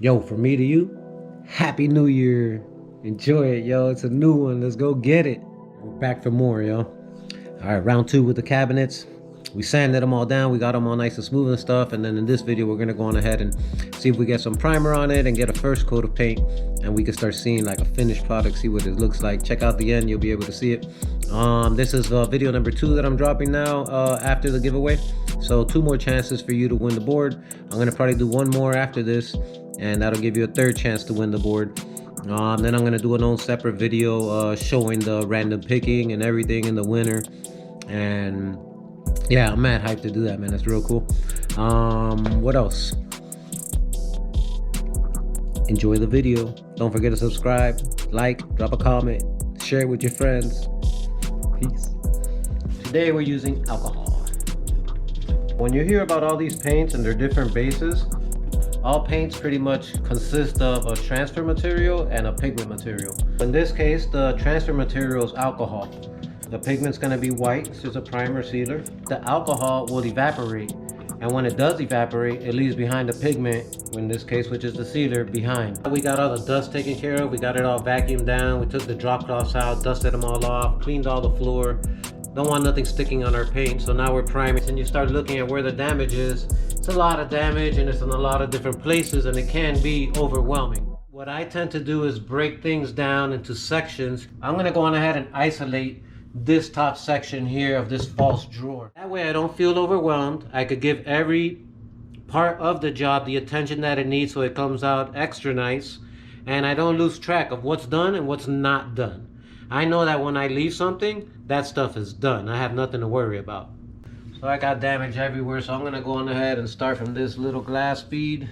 Yo, from me to you, Happy New Year. Enjoy it, yo. It's a new one. Let's go get it. We're back for more, yo. All right, round two with the cabinets. We sanded them all down. We got them all nice and smooth and stuff. And then in this video, we're gonna go on ahead and see if we get some primer on it and get a first coat of paint. And we can start seeing like a finished product, see what it looks like. Check out the end, you'll be able to see it. This is video number 2 that I'm dropping now after the giveaway. So 2 more chances for you to win the board. I'm gonna probably do 1 more after this, and that'll give you a 3rd chance to win the board. Then I'm gonna do an own separate video showing the random picking and everything in the winner. And yeah, I'm mad hyped to do that, man. That's real cool. What else? Enjoy the video. Don't forget to subscribe, like, drop a comment, share it with your friends. Peace. Today we're using alcohol. When you hear about all these paints and their different bases, all paints pretty much consist of a transfer material and a pigment material. In this case, the transfer material is alcohol. The pigment's going to be white, it's just a primer sealer. The alcohol will evaporate, and when it does evaporate, it leaves behind the pigment, in this case, which is the sealer, behind. We got all the dust taken care of, we got it all vacuumed down, we took the drop cloths out, dusted them all off, cleaned all the floor. Don't want nothing sticking on our paint, so now we're priming. And you start looking at where the damage is. It's a lot of damage, and it's in a lot of different places, and it can be overwhelming. What I tend to do is break things down into sections. I'm gonna go on ahead and isolate this top section here of this false drawer. That way I don't feel overwhelmed. I could give every part of the job the attention that it needs so it comes out extra nice, and I don't lose track of what's done and what's not done. I know that when I leave something, that stuff is done. I have nothing to worry about. So I got damage everywhere, so I'm gonna go on ahead and start from this little glass bead.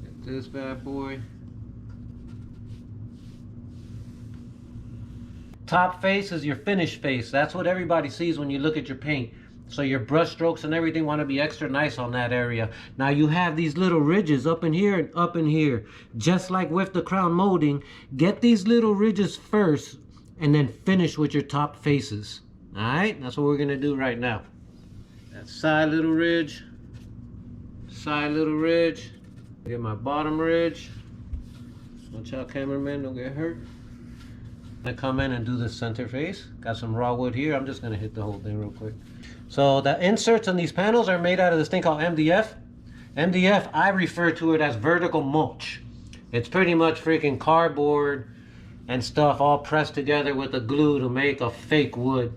Let's get this bad boy. Top face is your finished face. That's what everybody sees when you look at your paint. So your brush strokes and everything want to be extra nice on that area. Now you have these little ridges up in here and up in here. Just like with the crown molding, get these little ridges first and then finish with your top faces. All right, that's what we're gonna do right now. That side little ridge, get my bottom ridge. Watch out, cameraman, don't get hurt. I come in and do the center face. Got some raw wood here. I'm just gonna hit the whole thing real quick. So the inserts on these panels are made out of this thing called MDF. MDF, I refer to it as vertical mulch. It's pretty much freaking cardboard and stuff all pressed together with a glue to make a fake wood.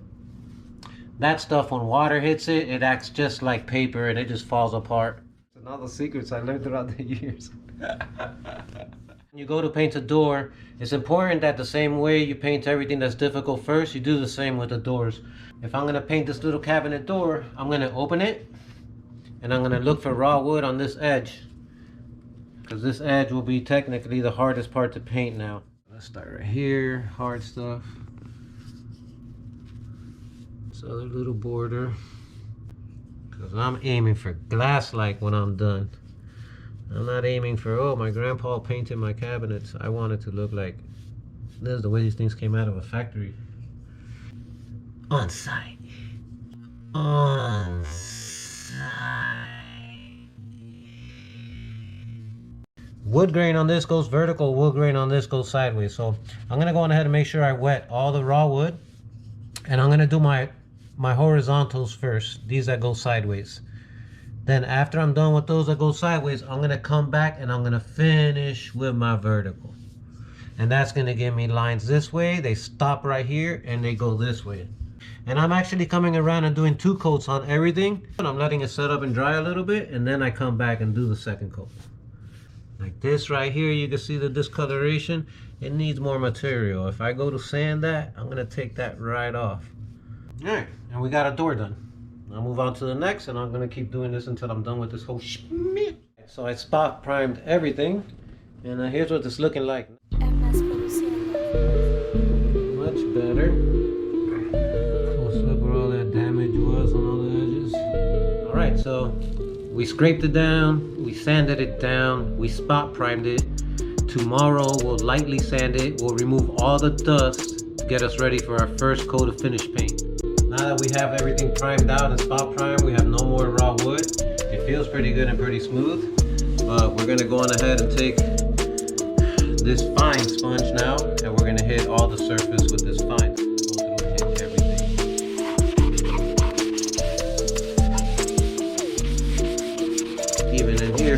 That stuff, when water hits it, it acts just like paper and it just falls apart. And all the secrets I learned throughout the years. When you go to paint a door, it's important that the same way you paint everything that's difficult first, you do the same with the doors. If I'm gonna paint this little cabinet door, I'm gonna open it and I'm gonna look for raw wood on this edge, because this edge will be technically the hardest part to paint now. Let's start right here, hard stuff. This other little border, because I'm aiming for glass-like when I'm done. I'm not aiming for, oh, my grandpa painted my cabinets. I want it to look like this is the way these things came out of a factory. On site. On site. Wood grain on this goes vertical, wood grain on this goes sideways. So I'm gonna go on ahead and make sure I wet all the raw wood. And I'm gonna do my horizontals first, these that go sideways. Then after I'm done with those that go sideways, I'm gonna come back and I'm gonna finish with my vertical. And that's gonna give me lines this way, they stop right here, and they go this way. And I'm actually coming around and doing 2 coats on everything. And I'm letting it set up and dry a little bit, and then I come back and do the 2nd coat. Like this right here, you can see the discoloration. It needs more material. If I go to sand that, I'm gonna take that right off. All right, and we got a door done. I'll move on to the next, and I'm gonna keep doing this until I'm done with this whole schmick. So I spot primed everything, and here's what it's looking like. Much better. Close look where all that damage was on all the edges. All right, so we scraped it down, we sanded it down, we spot primed it. Tomorrow we'll lightly sand it, we'll remove all the dust to get us ready for our first coat of finished paint. Now that we have everything primed out and spot primed, we have no more raw wood feels pretty good and pretty smooth. But we're gonna go on ahead and take this fine sponge now, and we're gonna hit all the surface with this fine. Go through and hit everything. Even in here.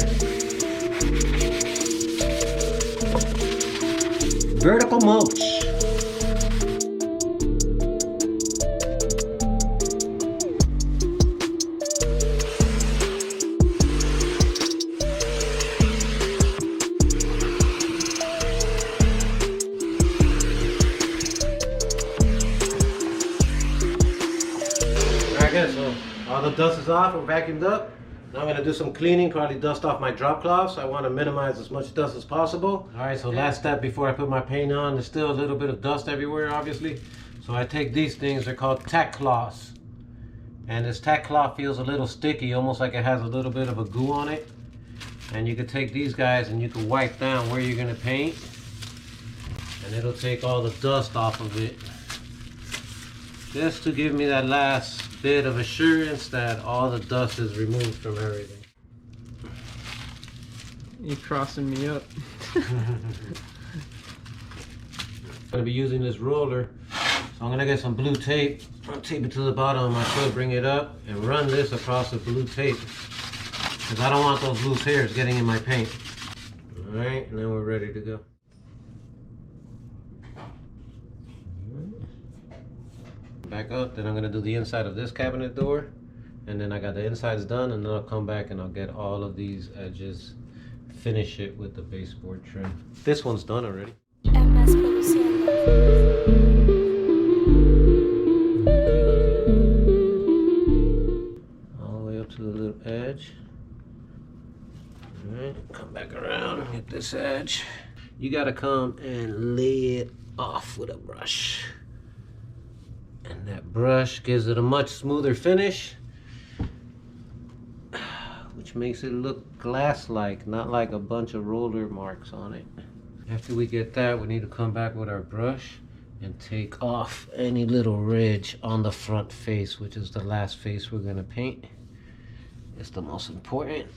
Vertical mulch. Alright, so all the dust is off, we're vacuumed up. Now I'm going to do some cleaning, probably dust off my drop cloths. I want to minimize as much dust as possible. Alright, so last step before I put my paint on, there's still a little bit of dust everywhere, obviously. So I take these things, they're called tack cloths. And this tack cloth feels a little sticky, almost like it has a little bit of a goo on it. And you can take these guys and you can wipe down where you're going to paint. And it'll take all the dust off of it. Just to give me that last bit of assurance that all the dust is removed from everything. You're crossing me up. I'm going to be using this roller, so I'm going to get some blue tape. I'll tape it to the bottom of my foot, bring it up, and run this across the blue tape. Because I don't want those loose hairs getting in my paint. Alright, and then we're ready to go. Back up, then I'm going to do the inside of this cabinet door, and then I got the insides done, and then I'll come back and I'll get all of these edges, finish it with the baseboard trim. This one's done already. All the way up to the little edge. Alright, come back around, hit this edge. You got to come and lay it off with a brush. And that brush gives it a much smoother finish, which makes it look glass-like, not like a bunch of roller marks on it. After we get that, we need to come back with our brush and take off any little ridge on the front face, which is the last face we're going to paint. It's the most important.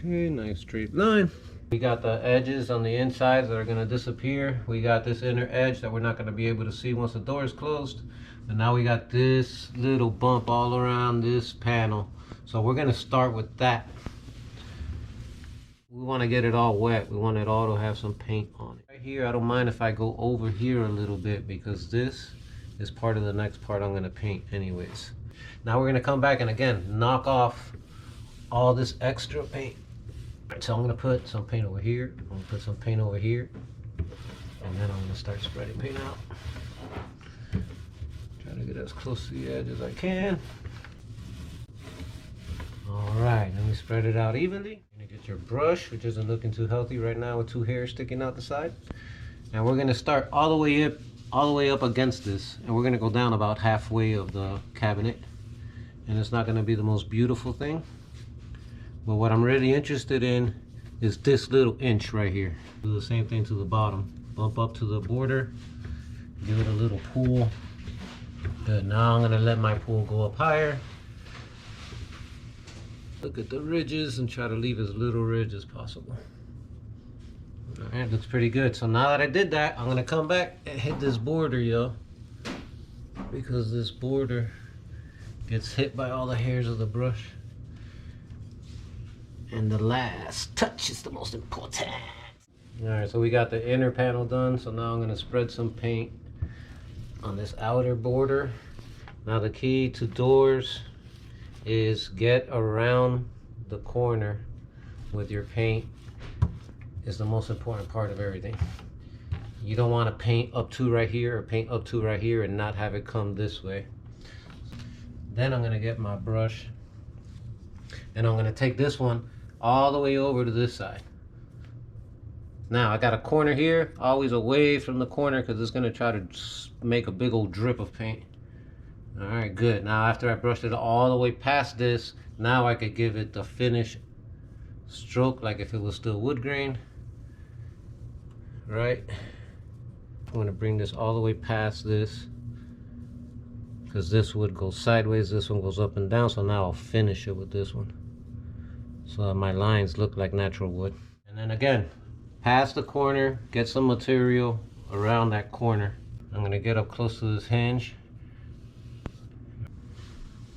Okay, nice straight line. We got the edges on the insides that are going to disappear. We got this inner edge that we're not going to be able to see once the door is closed. And now we got this little bump all around this panel. So we're going to start with that. We want to get it all wet. We want it all to have some paint on it. Right here, I don't mind if I go over here a little bit because this is part of the next part I'm going to paint anyways. Now we're going to come back and again knock off all this extra paint. So I'm going to put some paint over here, I'm going to put some paint over here, and then I'm going to start spreading paint out. Try to get as close to the edge as I can. Alright, let me spread it out evenly. You're going to get your brush, which isn't looking too healthy right now with two hairs sticking out the side. And we're going to start all the way up against this, and we're going to go down about halfway of the cabinet. And it's not going to be the most beautiful thing. But what I'm really interested in is this little inch right here. Do the same thing to the bottom. Bump up to the border, give it a little pull. Good, now I'm gonna let my pull go up higher. Look at the ridges and try to leave as little ridge as possible. All right, looks pretty good. So now that I did that, I'm gonna come back and hit this border, yo. Because this border gets hit by all the hairs of the brush. And the last touch is the most important. Alright, so we got the inner panel done. So now I'm going to spread some paint on this outer border. Now the key to doors is get around the corner with your paint. Is the most important part of everything. You don't want to paint up to right here or paint up to right here and not have it come this way. Then I'm going to get my brush and I'm going to take this one all the way over to this side. Now I got a corner here, always away from the corner because it's going to try to make a big old drip of paint. Alright, good. Now after I brushed it all the way past this, Now I could give it the finish stroke like if it was still wood grain. Right? I'm going to bring this all the way past this, because this wood goes sideways, this one goes up and down. So now I'll finish it with this one, so that my lines look like natural wood. And then again, past the corner, get some material around that corner. I'm going to get up close to this hinge.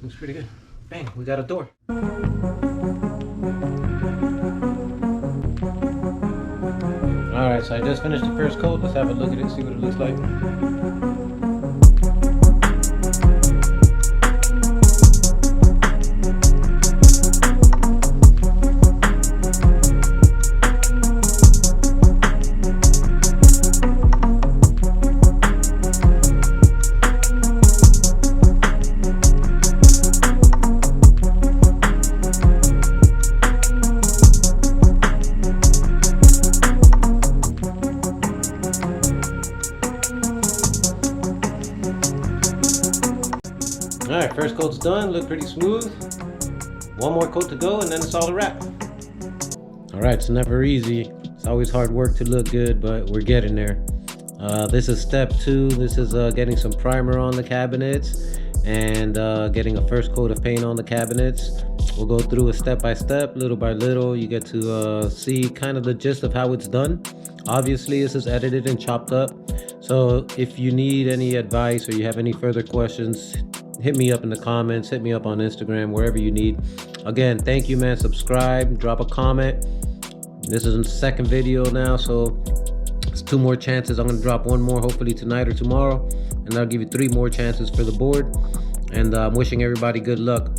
Looks pretty good. Bang, we got a door. Alright, so I just finished the first coat. Let's have a look at it, see what it looks like. Alright, first coat's done, look pretty smooth. One more coat to go and then it's all a wrap. Alright, it's never easy. It's always hard work to look good, but we're getting there. This is step 2. This is getting some primer on the cabinets and getting a first coat of paint on the cabinets. We'll go through it step by step, little by little. You get to see kind of the gist of how it's done. Obviously, this is edited and chopped up. So if you need any advice or you have any further questions, hit me up in the comments, hit me up on Instagram, wherever you need. Again, thank you, man. Subscribe, drop a comment. This is the second video now, so it's 2 more chances. I'm going to drop one more hopefully tonight or tomorrow, and I'll give you 3 more chances for the board. And I'm wishing everybody good luck.